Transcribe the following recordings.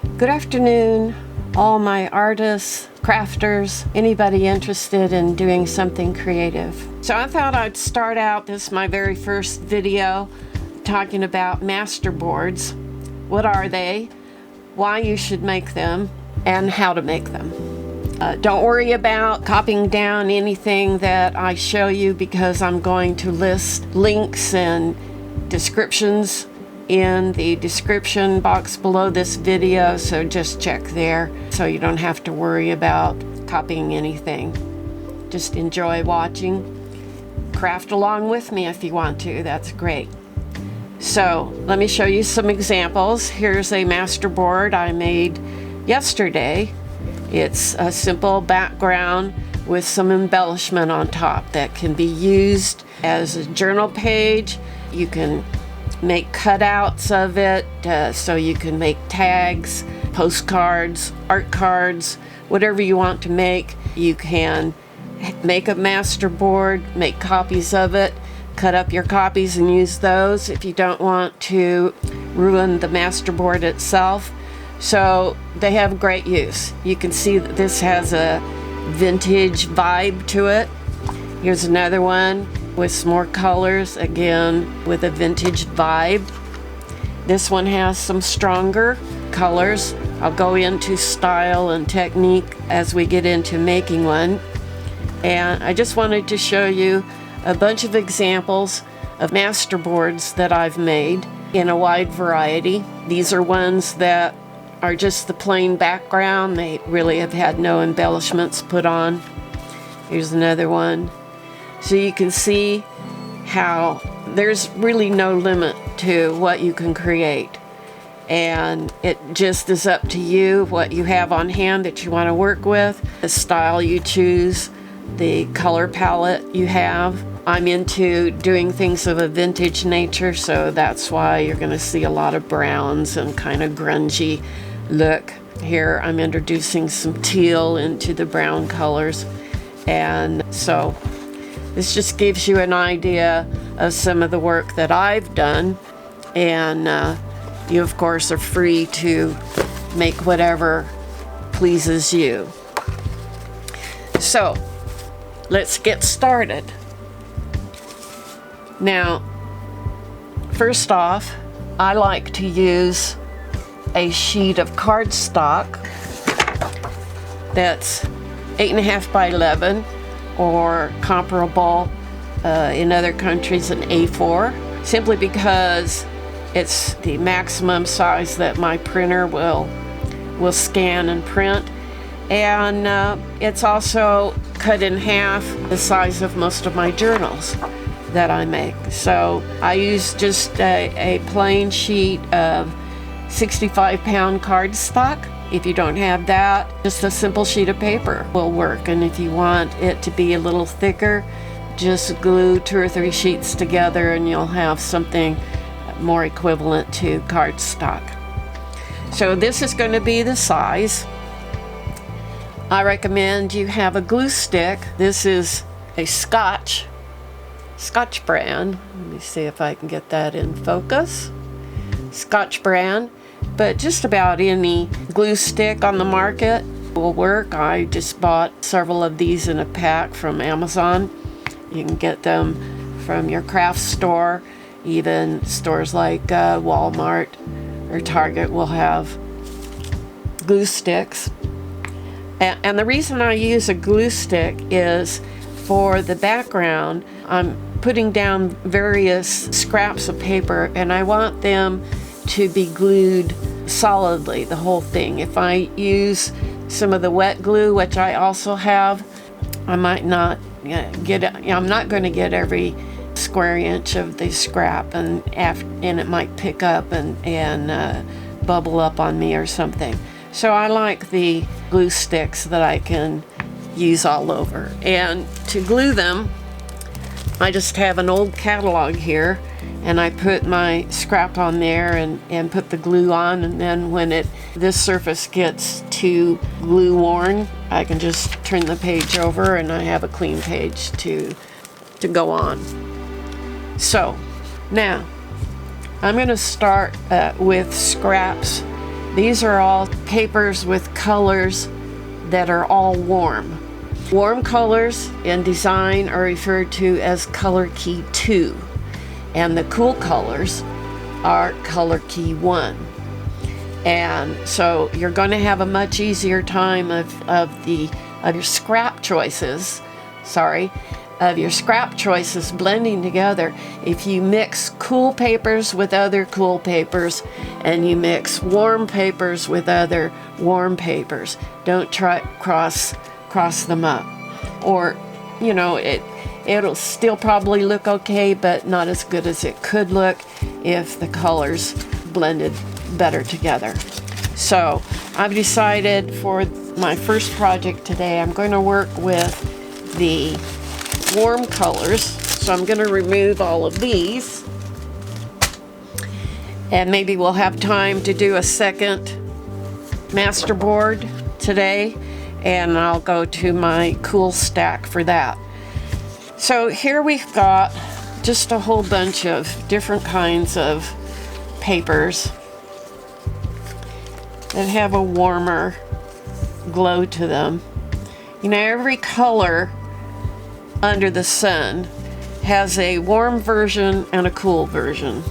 Good afternoon, all my artists, crafters, anybody interested in doing something creative. So I thought I'd start out, this is my very first video, talking about masterboards. What are they, why you should make them, and how to make them. Don't worry about copying down anything that I show you because I'm going to list links and descriptions in the description box below this video, so just check there so you don't have to worry about copying anything. Just enjoy watching. Craft along with me if you want to, that's great. So let me show you some examples. Here's a masterboard I made yesterday. It's a simple background with some embellishment on top that can be used as a journal page. You can make cutouts of it, so you can make tags, postcards, art cards, whatever you want to make. You can make a masterboard, make copies of it, cut up your copies and use those if you don't want to ruin the masterboard itself. So they have great use. You can see that this has a vintage vibe to it. Here's another one with some more colors, again with a vintage vibe. This one has some stronger colors. I'll go into style and technique as we get into making one. And I just wanted to show you a bunch of examples of masterboards that I've made in a wide variety. These are ones that are just the plain background. They really have had no embellishments put on. Here's another one. So you can see how there's really no limit to what you can create. And it just is up to you what you have on hand that you want to work with, the style you choose, the color palette you have. I'm into doing things of a vintage nature, so that's why you're going to see a lot of browns and kind of grungy look. Here I'm introducing some teal into the brown colors. And so this just gives you an idea of some of the work that I've done, and you of course are free to make whatever pleases you. So let's get started. Now, first off, I like to use a sheet of cardstock that's 8.5 by 11 or comparable in other countries an A4, simply because it's the maximum size that my printer will scan and print, and it's also cut in half the size of most of my journals that I make. So I use just a plain sheet of 65-pound cardstock. If you don't have that, just a simple sheet of paper will work. And if you want it to be a little thicker, just glue 2 or 3 sheets together and you'll have something more equivalent to cardstock. So this is going to be the size. I recommend you have a glue stick. This is a Scotch brand. Let me see if I can get that in focus. Scotch brand. But just about any glue stick on the market will work. I just bought several of these in a pack from Amazon. You can get them from your craft store. Even stores like Walmart or Target will have glue sticks. And the reason I use a glue stick is for the background. I'm putting down various scraps of paper and I want them to be glued solidly, the whole thing. If I use some of the wet glue, which I also have, I might not get it. I'm not going to get every square inch of the scrap, and it might pick up and bubble up on me or something. So I like the glue sticks that I can use all over. And to glue them, I just have an old catalog here, and I put my scrap on there and put the glue on, and then when this surface gets too glue worn, I can just turn the page over and I have a clean page to go on. So now I'm going to start with scraps These are all papers with colors that are all warm. Warm colors in design are referred to as color key 2, and the cool colors are color key 1. And so you're going to have a much easier time of your scrap choices, blending together if you mix cool papers with other cool papers and you mix warm papers with other warm papers. Don't try cross them up, or you know, it'll still probably look okay, but not as good as it could look if the colors blended better together. So I've decided for my first project today, I'm going to work with the warm colors. So I'm going to remove all of these, and maybe we'll have time to do a second masterboard today, and I'll go to my cool stack for that. So here we've got just a whole bunch of different kinds of papers that have a warmer glow to them. You know, every color under the sun has a warm version and a cool version.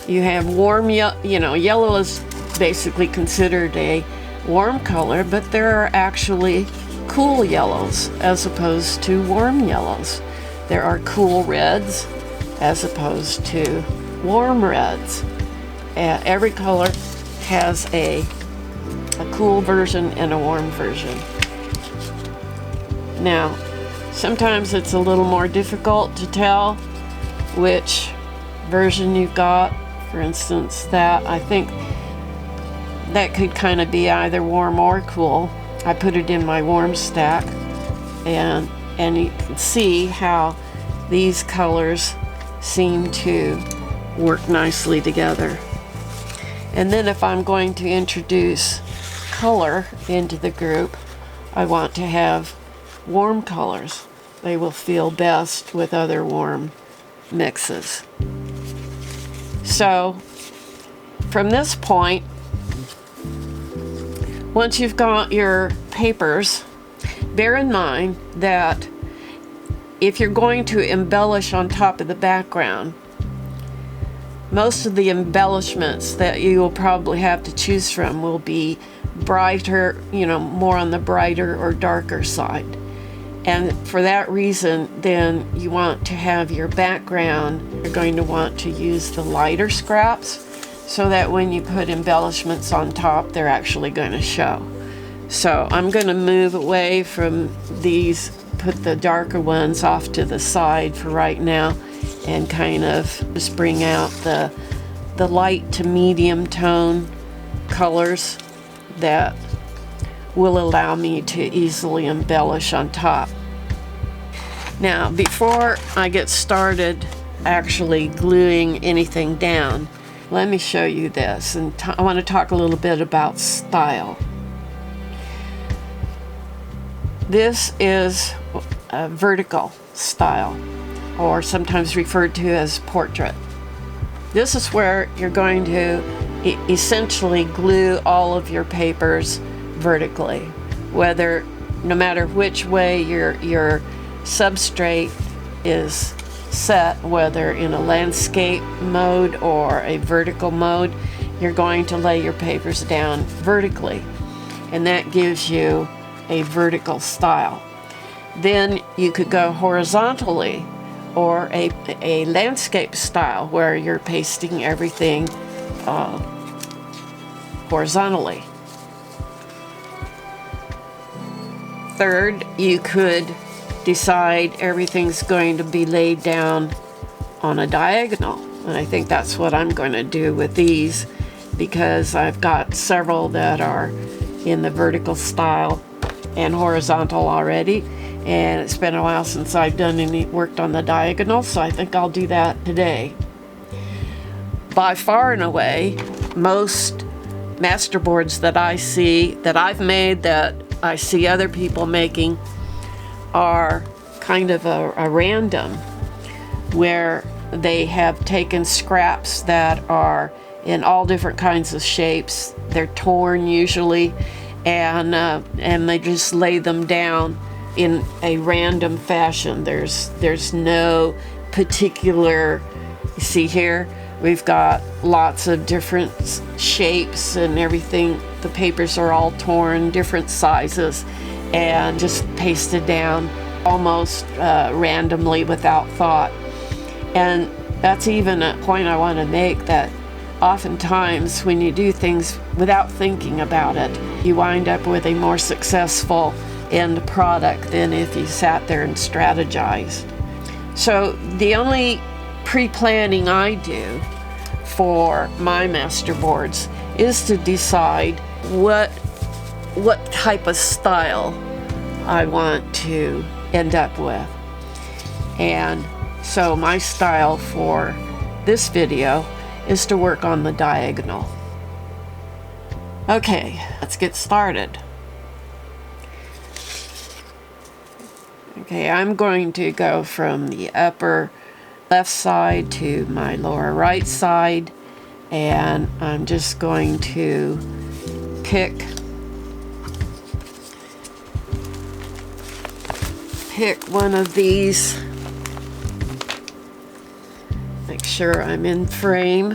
You have warm, yellow is basically considered a warm color, but there are actually cool yellows as opposed to warm yellows. There are cool reds as opposed to warm reds. Every color has a cool version and a warm version. Now, sometimes it's a little more difficult to tell which version you've got. For instance, that I think that could kind of be either warm or cool. I put it in my warm stack, and you can see how these colors seem to work nicely together. And then if I'm going to introduce color into the group, I want to have warm colors. They will feel best with other warm mixes. So from this point, once you've got your papers, bear in mind that if you're going to embellish on top of the background, most of the embellishments that you will probably have to choose from will be brighter, more on the brighter or darker side. And for that reason, then you want to have your background, you're going to want to use the lighter scraps so that when you put embellishments on top, they're actually going to show. So I'm going to move away from these, put the darker ones off to the side for right now, and kind of just bring out the light to medium tone colors that will allow me to easily embellish on top. Now, before I get started actually gluing anything down, let me show you this, and I want to talk a little bit about style. This is a vertical style, or sometimes referred to as portrait. This is where you're going to essentially glue all of your papers vertically, no matter which way your substrate is set, whether in a landscape mode or a vertical mode, you're going to lay your papers down vertically, and that gives you a vertical style. Then you could go horizontally, or a landscape style where you're pasting everything horizontally. Third, you could decide everything's going to be laid down on a diagonal, and I think that's what I'm going to do with these, because I've got several that are in the vertical style and horizontal already, and it's been a while since I've worked on the diagonal, so I think I'll do that today. By far and away, most masterboards that I see, that I've made, that I see other people making, are kind of a random, where they have taken scraps that are in all different kinds of shapes. They're torn usually, and they just lay them down in a random fashion. There's no particular, you see here, we've got lots of different shapes and everything. The papers are all torn, different sizes, and just pasted down almost randomly without thought. And that's even a point I want to make, that oftentimes when you do things without thinking about it, you wind up with a more successful end product than if you sat there and strategized. So the only pre-planning I do for my masterboards is to decide what type of style I want to end up with. And so my style for this video is to work on the diagonal. Okay, let's get started. Okay, I'm going to go from the upper left side to my lower right side, and I'm just going to pick one of these. Make sure I'm in frame.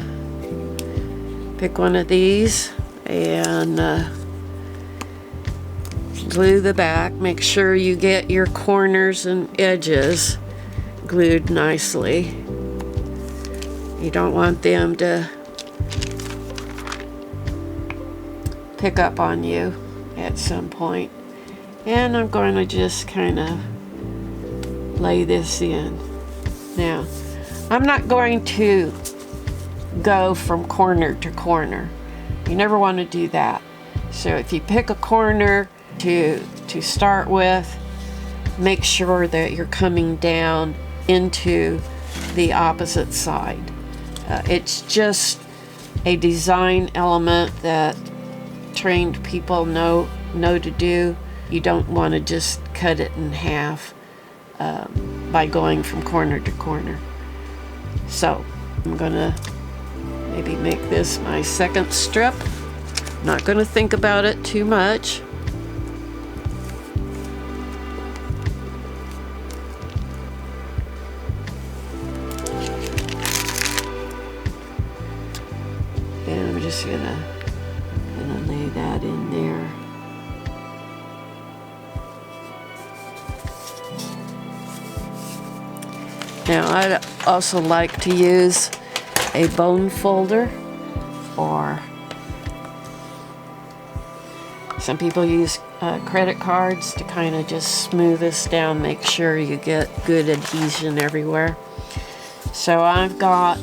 Pick one of these and glue the back. Make sure you get your corners and edges glued nicely. You don't want them to pick up on you at some point. And I'm going to just kind of lay this in. Now, I'm not going to go from corner to corner. You never want to do that. So if you pick a corner to start with, make sure that you're coming down into the opposite side. It's just a design element that trained people know to do. You don't want to just cut it in half by going from corner to corner. So I'm gonna maybe make this my second strip. Not gonna think about it too much. And I'm just gonna lay that in there. Now, I'd also like to use a bone folder, or some people use credit cards to kind of just smooth this down, make sure you get good adhesion everywhere. So I've got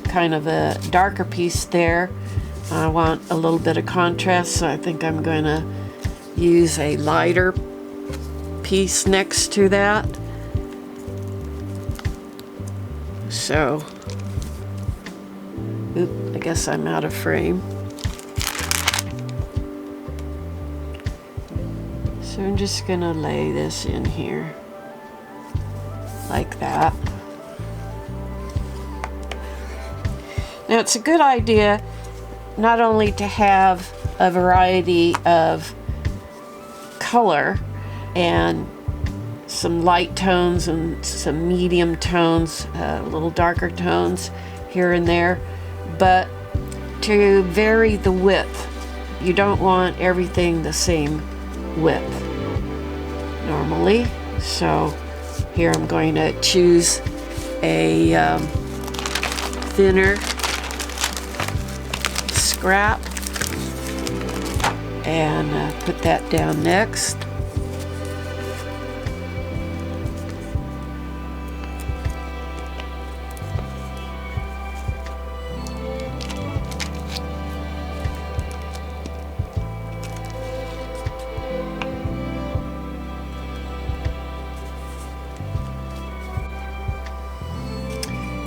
kind of a darker piece there. I want a little bit of contrast, so I think I'm going to use a lighter piece next to that. So, I guess I'm out of frame. So I'm just gonna lay this in here like that. Now it's a good idea not only to have a variety of color and some light tones and some medium tones, a little darker tones here and there, but to vary the width. You don't want everything the same width normally. So here I'm going to choose a thinner scrap and put that down next.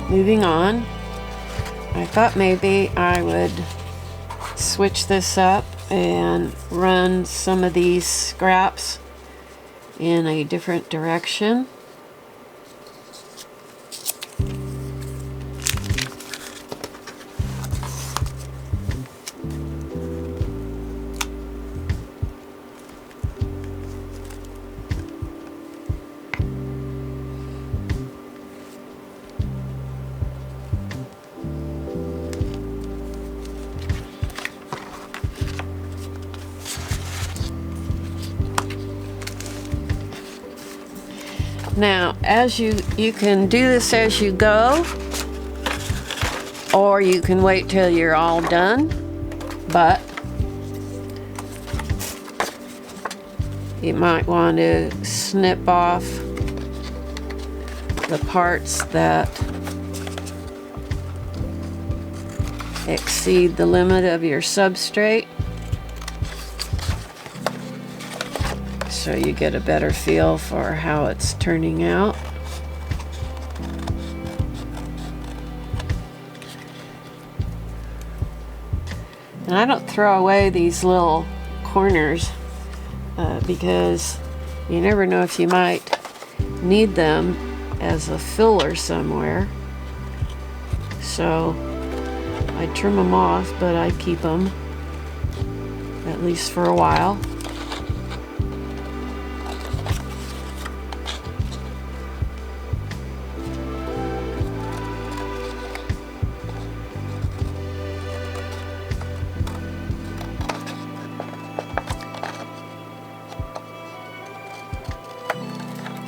Moving on, I thought maybe I would switch this up and run some of these scraps in a different direction. Now, as you can do this as you go, or you can wait till you're all done, but you might want to snip off the parts that exceed the limit of your substrate, so you get a better feel for how it's turning out. And I don't throw away these little corners because you never know if you might need them as a filler somewhere. So I trim them off, but I keep them at least for a while.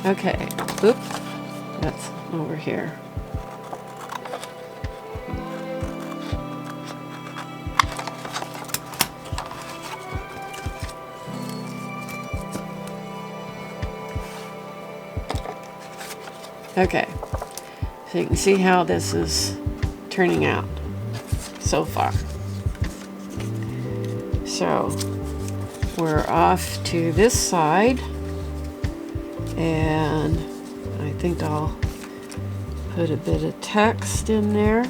Okay, oop, that's over here. Okay, so you can see how this is turning out so far. So we're off to this side, and I think I'll put a bit of text in there.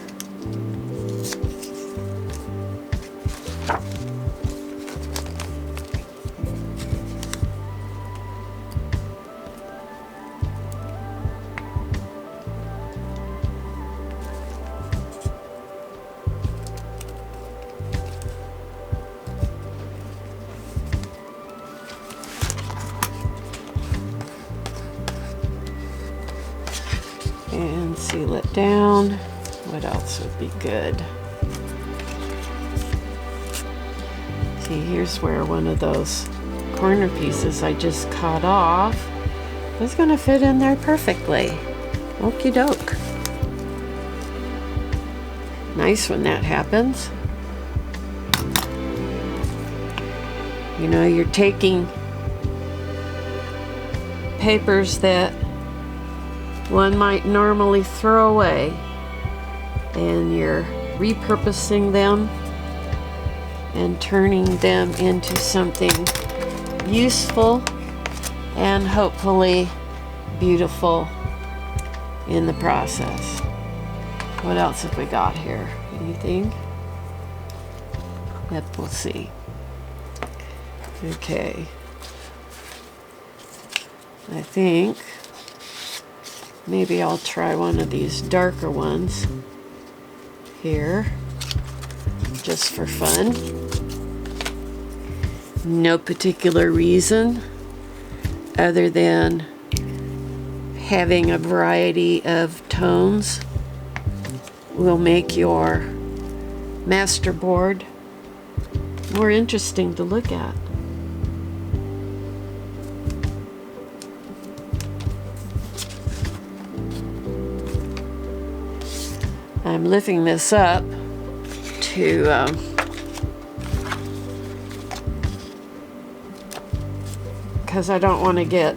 And seal it down. What else would be good? See, here's where one of those corner pieces I just cut off is going to fit in there perfectly. Okie doke. Nice when that happens. You know, you're taking papers that one might normally throw away, and you're repurposing them and turning them into something useful and hopefully beautiful in the process. What else have we got here? Anything? Yep, we'll see. Okay. I think maybe I'll try one of these darker ones here, just for fun. No particular reason other than having a variety of tones will make your masterboard more interesting to look at. I'm lifting this up to because I don't want to get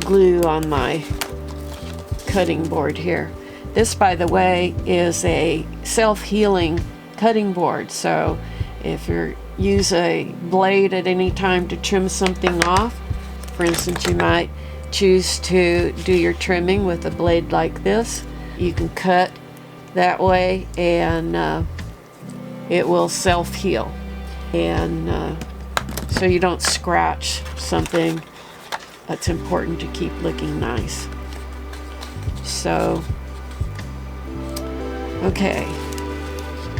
glue on my cutting board here. This, by the way, is a self-healing cutting board, so if you use a blade at any time to trim something off, for instance, you might choose to do your trimming with a blade like this. You can cut that way, and it will self-heal, and so you don't scratch something that's important to keep looking nice. So, okay,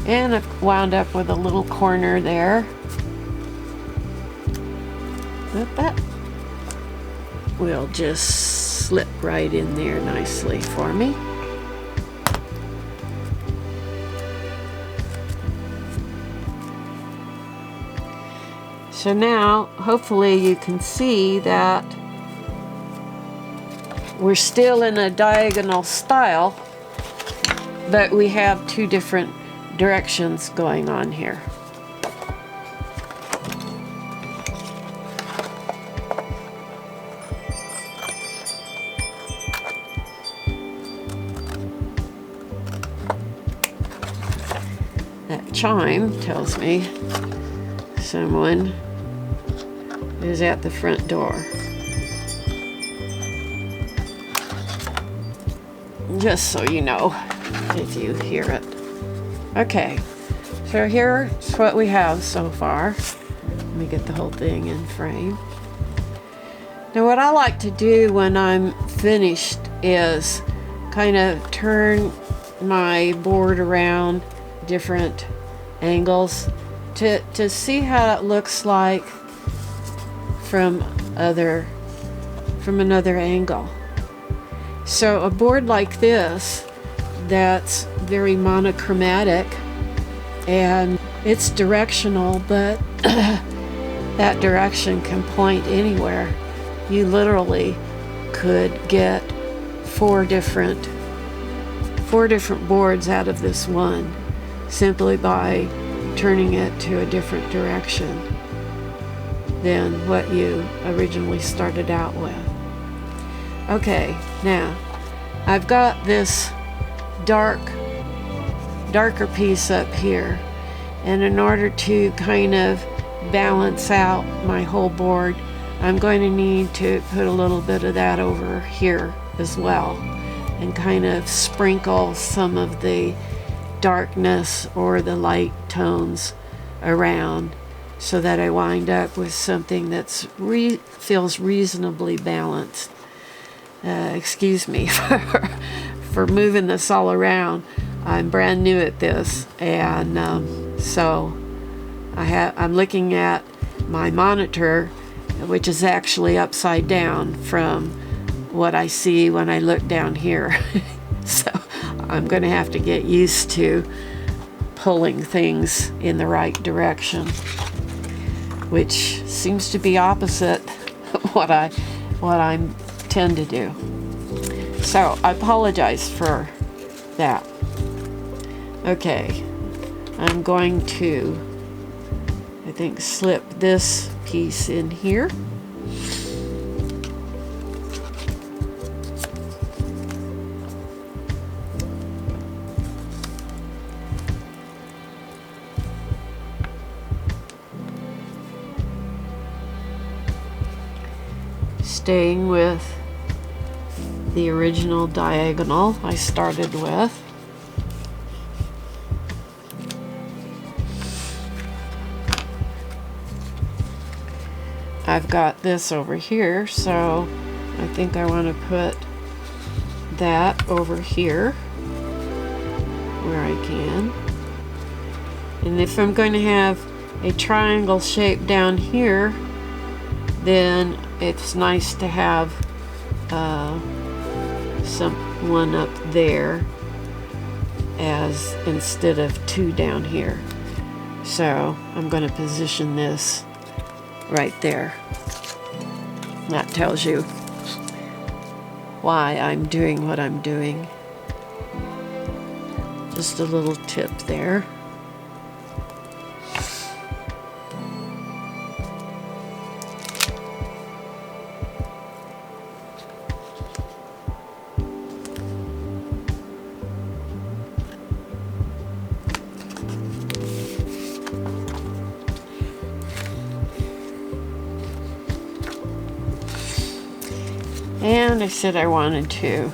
and I've wound up with a little corner there. That will just slip right in there nicely for me. So now, hopefully you can see that we're still in a diagonal style, but we have two different directions going on here. That chime tells me someone is at the front door. Just so you know, if you hear it. Okay, so here's what we have so far. Let me get the whole thing in frame. Now what I like to do when I'm finished is kind of turn my board around different angles to see how it looks like from another angle. So a board like this that's very monochromatic and it's directional, but that direction can point anywhere. You literally could get four different boards out of this one simply by turning it to a different direction than what you originally started out with. Okay, now I've got this darker piece up here, and in order to kind of balance out my whole board, I'm going to need to put a little bit of that over here as well and kind of sprinkle some of the darkness or the light tones around so that I wind up with something that's feels reasonably balanced. Excuse me for moving this all around. I'm brand new at this, and so I'm looking at my monitor, which is actually upside down from what I see when I look down here. So I'm going to have to get used to pulling things in the right direction, which seems to be opposite what I tend to do. So I apologize for that. Okay, I'm going to, I think, slip this piece in here. Staying with the original diagonal I started with. I've got this over here, so I think I want to put that over here where I can. And if I'm going to have a triangle shape down here, then it's nice to have one up there as instead of two down here. So I'm going to position this right there. That tells you why I'm doing what I'm doing. Just a little tip there. And I said I wanted to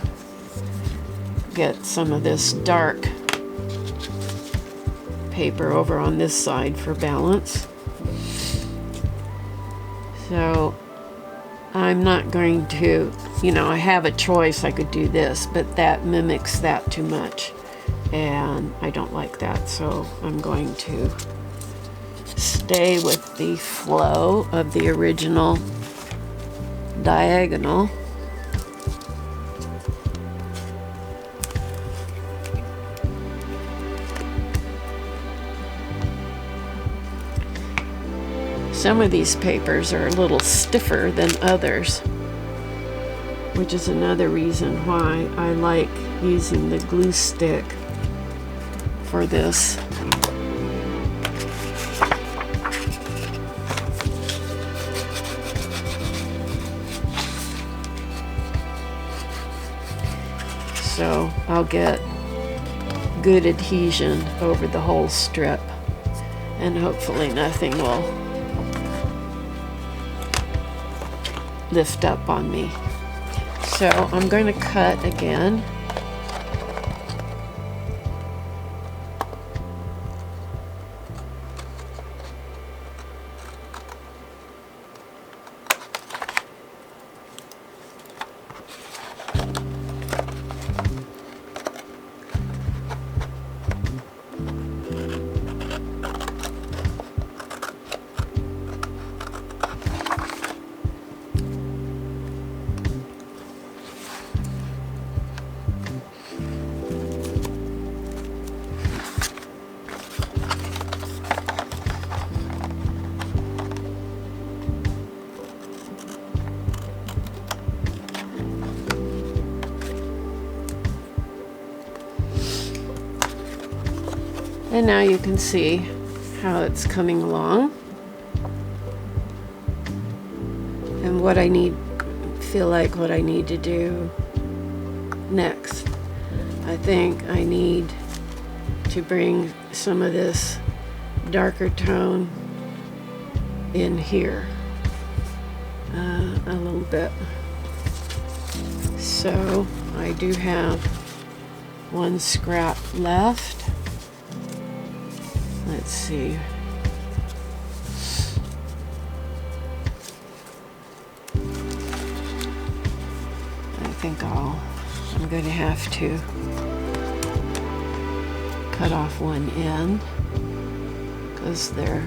get some of this dark paper over on this side for balance. So I'm not going to, I have a choice. I could do this, but that mimics that too much. And I don't like that. So I'm going to stay with the flow of the original diagonal. Some of these papers are a little stiffer than others. which is another reason why I like using the glue stick for this. So I'll get good adhesion over the whole strip, and hopefully nothing will lift up on me. So I'm going to cut again. And now you can see how it's coming along. And what I feel like what I need to do next. I think I need to bring some of this darker tone in here a little bit. So I do have one scrap left. Let's see. I think I'm going to have to cut off one end because they're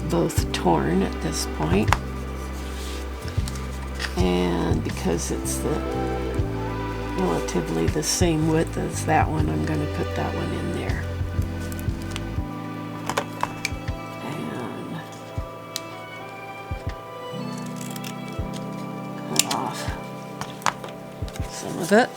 both torn at this point. And because it's relatively the same width as that one, I'm going to put that one in there. Of it.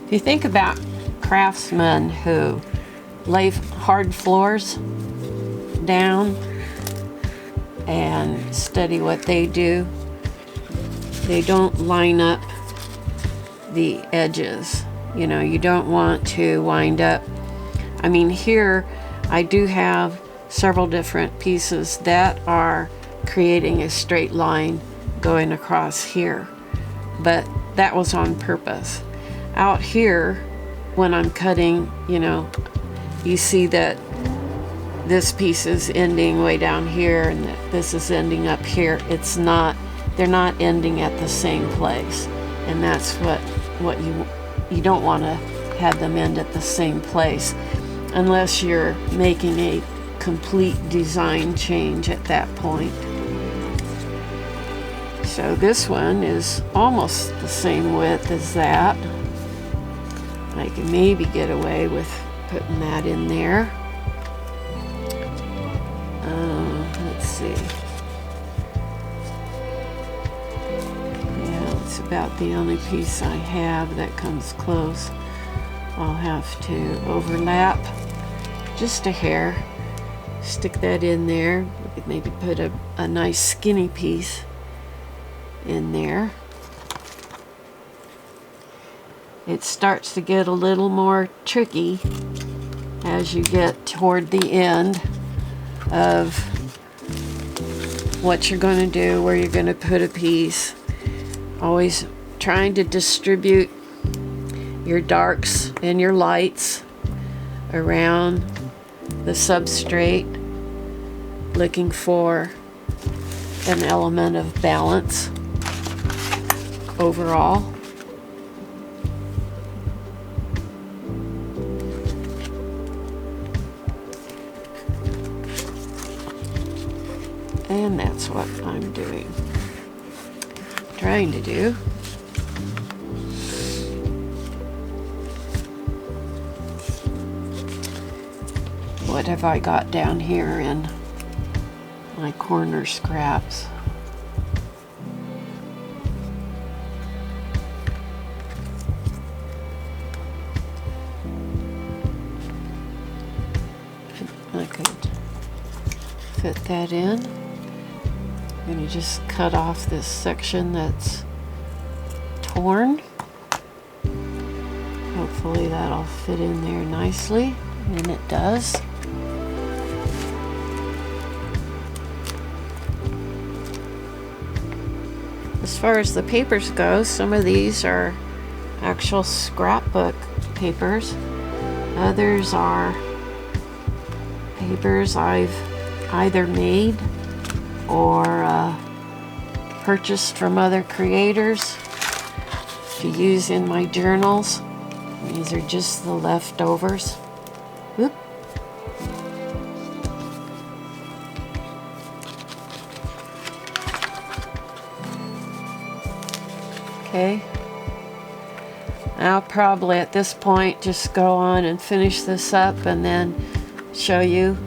If you think about craftsmen who lay hard floors down and study what they do, they don't line up the edges. You know, you don't want to wind up. I mean, here I do have several different pieces that are creating a straight line going across here, but that was on purpose. Out here, when I'm cutting, you know, you see that this piece is ending way down here and that this is ending up here. It's not, they're not ending at the same place. And that's what you don't want to have them end at the same place unless you're making a complete design change at that point. So this one is almost the same width as that. I can maybe get away with putting that in there. Let's see. Yeah, it's about the only piece I have that comes close. I'll have to overlap just a hair. Stick that in there. We could maybe put a nice skinny piece in there. It starts to get a little more tricky as you get toward the end of what you're going to do, where you're going to put a piece. Always trying to distribute your darks and your lights around the substrate, looking for an element of balance overall. And that's what I'm doing. Trying to do. What have I got down here in my corner scraps? I could fit that in. I'm going to just cut off this section that's torn. Hopefully that'll fit in there nicely, and it does. As far as the papers go, some of these are actual scrapbook papers. Others are papers I've either made or purchased from other creators to use in my journals. These are just the leftovers. Whoop. Okay. I'll probably at this point just go on and finish this up and then show you,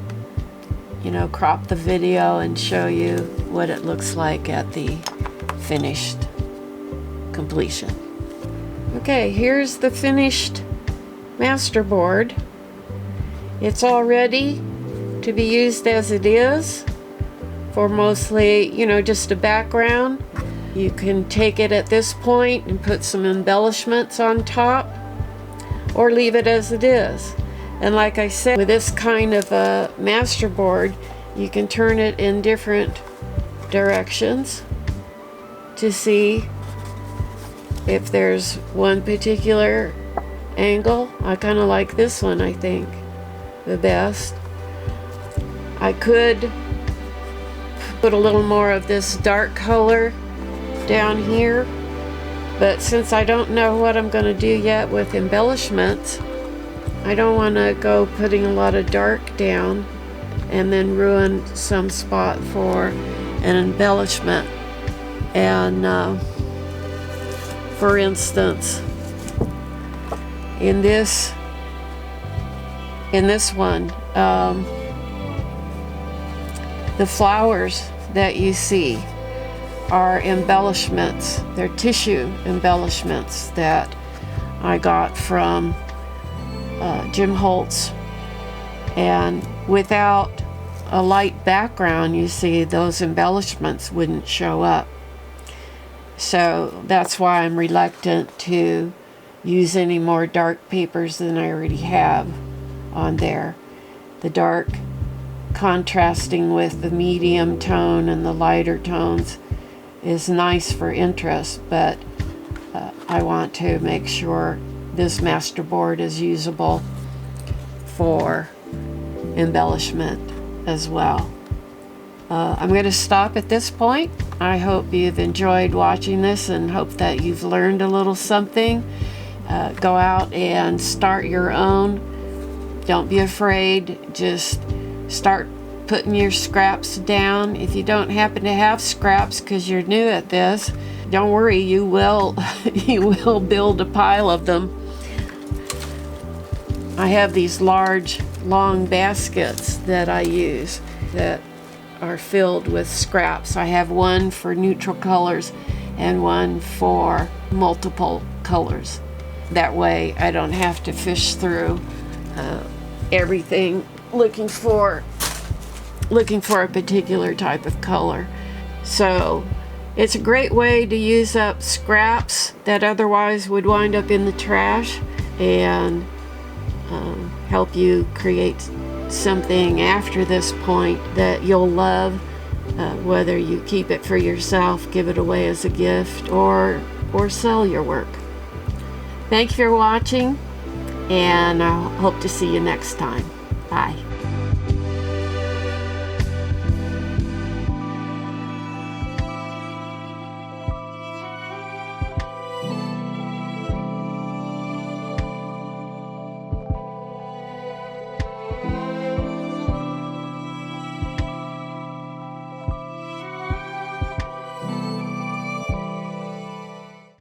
crop the video and show you what it looks like at the finished completion. Okay, here's the finished masterboard. It's all ready to be used as it is for mostly, just a background. You can take it at this point and put some embellishments on top, or leave it as it is. And like I said, with this kind of a masterboard, you can turn it in different directions to see if there's one particular angle. I kind of like this one, I think, the best. I could put a little more of this dark color down here, but since I don't know what I'm going to do yet with embellishments, I don't want to go putting a lot of dark down and then ruin some spot for an embellishment. And for instance, in this one, the flowers that you see are embellishments. They're tissue embellishments that I got from Jim Holtz, and without a light background, you see, those embellishments wouldn't show up. So that's why I'm reluctant to use any more dark papers than I already have on there. The dark contrasting with the medium tone and the lighter tones is nice for interest, but I want to make sure this masterboard is usable for embellishment as well. I'm going to stop at this point. I hope you've enjoyed watching this and hope that you've learned a little something. Go out and start your own. Don't be afraid. Just start putting your scraps down. If you don't happen to have scraps because you're new at this, don't worry, you will build a pile of them. I have these large, long baskets that I use that are filled with scraps. I have one for neutral colors and one for multiple colors. That way I don't have to fish through everything looking for a particular type of color. So it's a great way to use up scraps that otherwise would wind up in the trash and help you create something after this point that you'll love, whether you keep it for yourself, give it away as a gift, or sell your work. Thank you for watching, and I hope to see you next time. Bye.